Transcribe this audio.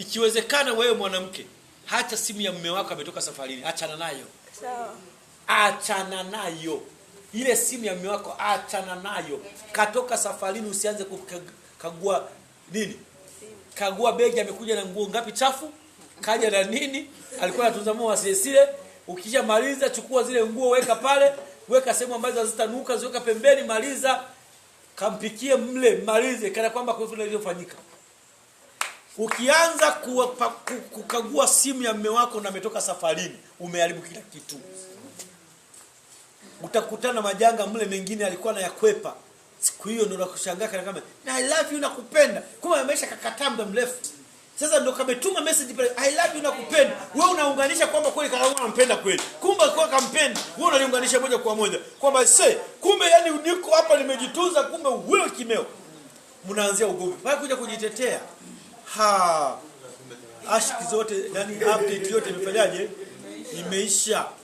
Ikiwezekana wewe mwanamke, hata simu ya mume wako ametoka safarini, achana nayo. Sawa. Achana nayo. Ile simu ya mume wako achana nayo. Katoka safarini, usianze kukagua nini? Kagua begi, amekuja na nguo ngapi chafu? Kaja na nini? Alikuwa anatunza moyo asiyesile. Ukisha maliza, chukua zile nguo, weka pale, weka sehemu ambazo hazitanuka, ziweka pembeni, maliza, kampikie mle, malize, kana kwamba kwa hivyo iliyofanyika. Ukianza kukagua simu ya mume wako na ametoka safarini, umeharibu kila kitu. Utakutana majanga mle mengine alikuwa anayakwepa. Siku hiyo ndio unakushangaa kana kama na I love you nakupenda. Kumbe amesha kakataa muda mrefu. Sasa ndio kametuma message pale I love you nakupenda. Wewe unaunganisha kwamba kweli kama unampenda kweli. Kumbe kwa kampenda, wewe unaliunganisha moja kwa moja. Kwamba kumbe yani niko hapa nimejitunza, kumbe wewe kimeo. Mnaanzia ugomvi. Bali kuja kujitetea. Ashiki zote yani update yote imefanyaje? Imeisha.